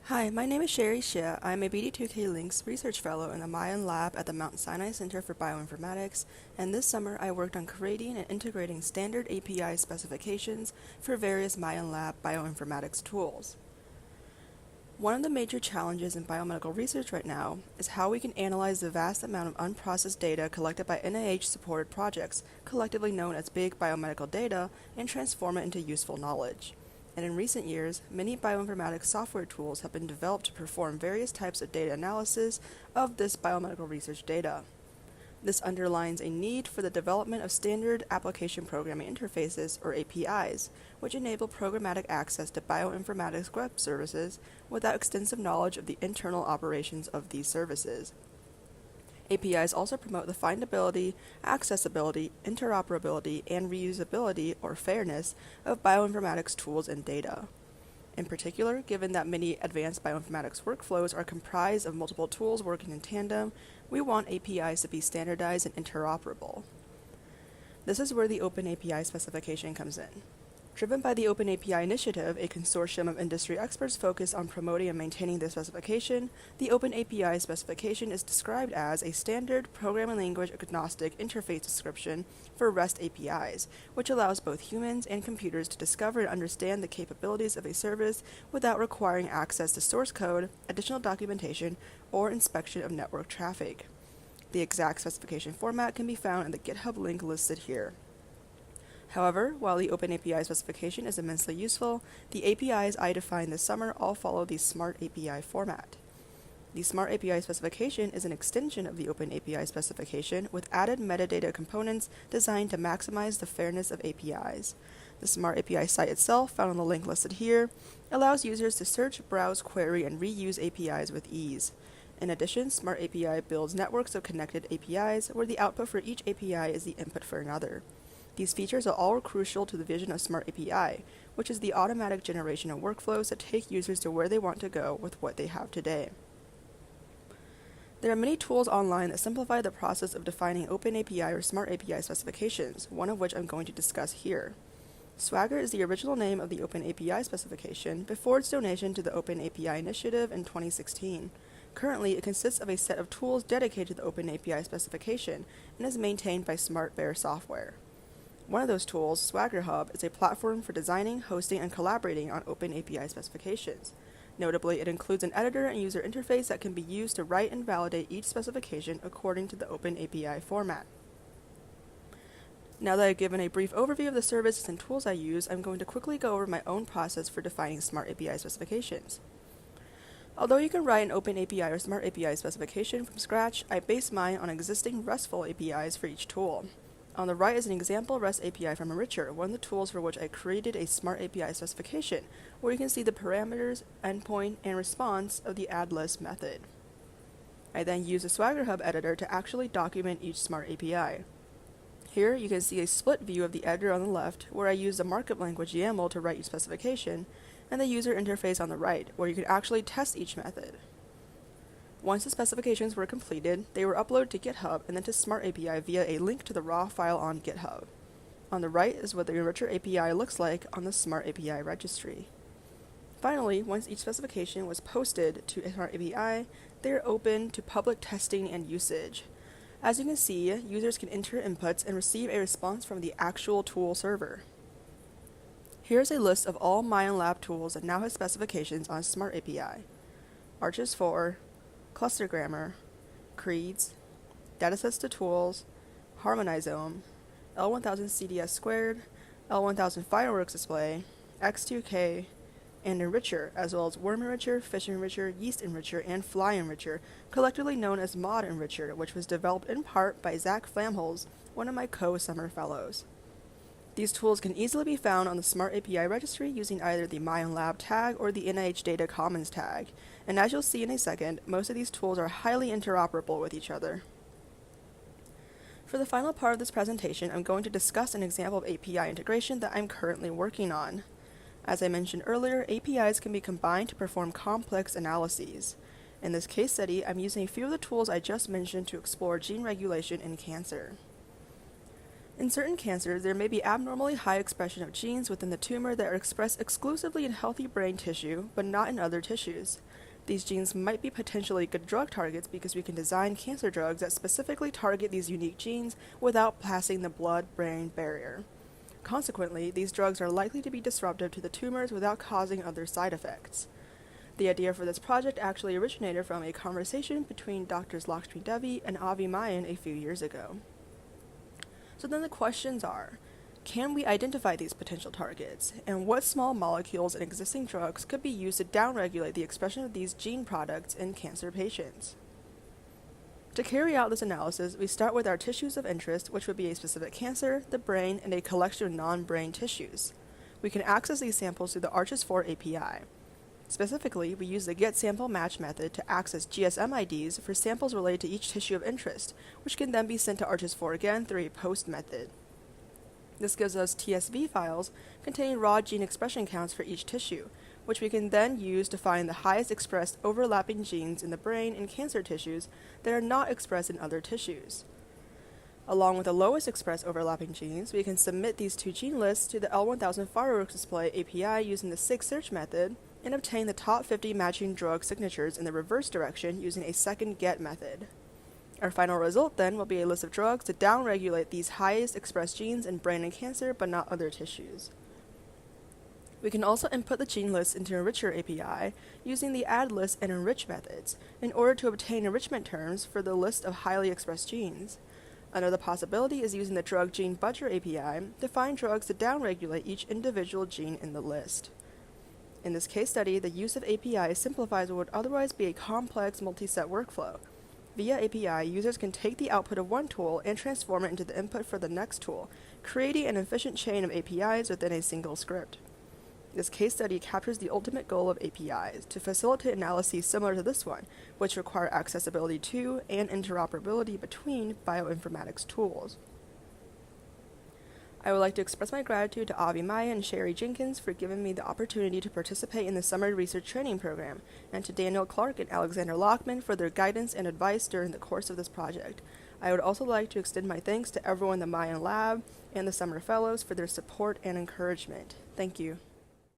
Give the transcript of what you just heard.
Hi, my name is Sherry Shea. I'm a BD2K Links Research Fellow in the Mayan Lab at the Mount Sinai Center for Bioinformatics, and this summer I worked on creating and integrating standard API specifications for various Mayan Lab bioinformatics tools. One of the major challenges in biomedical research right now is how we can analyze the vast amount of unprocessed data collected by NIH-supported projects, collectively known as big biomedical data, and transform it into useful knowledge. And in recent years, many bioinformatics software tools have been developed to perform various types of data analysis of this biomedical research data. This underlines a need for the development of standard application programming interfaces, or APIs, which enable programmatic access to bioinformatics web services without extensive knowledge of the internal operations of these services. APIs also promote the findability, accessibility, interoperability, and reusability, or fairness, of bioinformatics tools and data. In particular, given that many advanced bioinformatics workflows are comprised of multiple tools working in tandem, we want APIs to be standardized and interoperable. This is where the Open API specification comes in. Driven by the Open API Initiative, a consortium of industry experts focused on promoting and maintaining this specification, the Open API specification is described as a standard programming language agnostic interface description for REST APIs, which allows both humans and computers to discover and understand the capabilities of a service without requiring access to source code, additional documentation, or inspection of network traffic. The exact specification format can be found in the GitHub link listed here. However, while the Open API specification is immensely useful, the APIs I defined this summer all follow the Smart API format. The Smart API specification is an extension of the Open API specification with added metadata components designed to maximize the fairness of APIs. The Smart API site itself, found on the link listed here, allows users to search, browse, query, and reuse APIs with ease. In addition, Smart API builds networks of connected APIs where the output for each API is the input for another. These features are all crucial to the vision of Smart API, which is the automatic generation of workflows that take users to where they want to go with what they have today. There are many tools online that simplify the process of defining Open API or Smart API specifications, one of which I'm going to discuss here. Swagger is the original name of the Open API specification before its donation to the Open API Initiative in 2016. Currently, it consists of a set of tools dedicated to the Open API specification and is maintained by SmartBear Software. One of those tools, Swagger Hub, is a platform for designing, hosting, and collaborating on Open API specifications. Notably, it includes an editor and user interface that can be used to write and validate each specification according to the Open API format. Now that I've given a brief overview of the services and tools I use, I'm going to quickly go over my own process for defining Smart API specifications. Although you can write an Open API or Smart API specification from scratch, I base mine on existing RESTful APIs for each tool. On the right is an example REST API from Enricher, one of the tools for which I created a Smart API specification, where you can see the parameters, endpoint, and response of the addList method. I then use the Swagger Hub editor to actually document each Smart API. Here you can see a split view of the editor on the left, where I use the markup language YAML to write each specification, and the user interface on the right, where you can actually test each method. Once the specifications were completed, they were uploaded to GitHub and then to Smart API via a link to the raw file on GitHub. On the right is what the Enricher API looks like on the Smart API registry. Finally, once each specification was posted to Smart API, they are open to public testing and usage. As you can see, users can enter inputs and receive a response from the actual tool server. Here's a list of all Mayan Lab tools that now have specifications on Smart API. Arches 4, Cluster Grammar, Creeds, Datasets to Tools, Harmonizome, L1000 CDS Squared, L1000 Fireworks Display, X2K, and Enricher, as well as Worm Enricher, Fish Enricher, Yeast Enricher, and Fly Enricher, collectively known as Mod Enricher, which was developed in part by Zach Flamholz, one of my co-summer fellows. These tools can easily be found on the Smart API registry using either the Mayan Lab tag or the NIH Data Commons tag, and as you'll see in a second, most of these tools are highly interoperable with each other. For the final part of this presentation, I'm going to discuss an example of API integration that I'm currently working on. As I mentioned earlier, APIs can be combined to perform complex analyses. In this case study, I'm using a few of the tools I just mentioned to explore gene regulation in cancer. In certain cancers, there may be abnormally high expression of genes within the tumor that are expressed exclusively in healthy brain tissue, but not in other tissues. These genes might be potentially good drug targets because we can design cancer drugs that specifically target these unique genes without passing the blood-brain barrier. Consequently, these drugs are likely to be disruptive to the tumors without causing other side effects. The idea for this project actually originated from a conversation between Drs. Lakshmi Devi and Avi Mayan a few years ago. So then the questions are, can we identify these potential targets, and what small molecules and existing drugs could be used to downregulate the expression of these gene products in cancer patients? To carry out this analysis, we start with our tissues of interest, which would be a specific cancer, the brain, and a collection of non-brain tissues. We can access these samples through the ArchES4 API. Specifically, we use the getSampleMatch method to access GSM IDs for samples related to each tissue of interest, which can then be sent to ArchES4 again through a post method. This gives us TSV files containing raw gene expression counts for each tissue, which we can then use to find the highest expressed overlapping genes in the brain and cancer tissues that are not expressed in other tissues. Along with the lowest expressed overlapping genes, we can submit these two gene lists to the L1000 fireworks display API using the SIG search method and obtain the top 50 matching drug signatures in the reverse direction using a second get method. Our final result then will be a list of drugs to downregulate these highest expressed genes in brain and cancer but not other tissues. We can also input the gene list into Enricher API using the add list and enrich methods in order to obtain enrichment terms for the list of highly expressed genes. Another possibility is using the drug gene butcher API to find drugs to downregulate each individual gene in the list. In this case study, the use of API simplifies what would otherwise be a complex multi-set workflow. Via API, users can take the output of one tool and transform it into the input for the next tool, creating an efficient chain of APIs within a single script. This case study captures the ultimate goal of APIs, to facilitate analyses similar to this one, which require accessibility to and interoperability between bioinformatics tools. I would like to express my gratitude to Avi Maya and Sherry Jenkins for giving me the opportunity to participate in the summer research training program, and to Daniel Clark and Alexander Lockman for their guidance and advice during the course of this project. I would also like to extend my thanks to everyone in the Mayan Lab and the Summer Fellows for their support and encouragement. Thank you.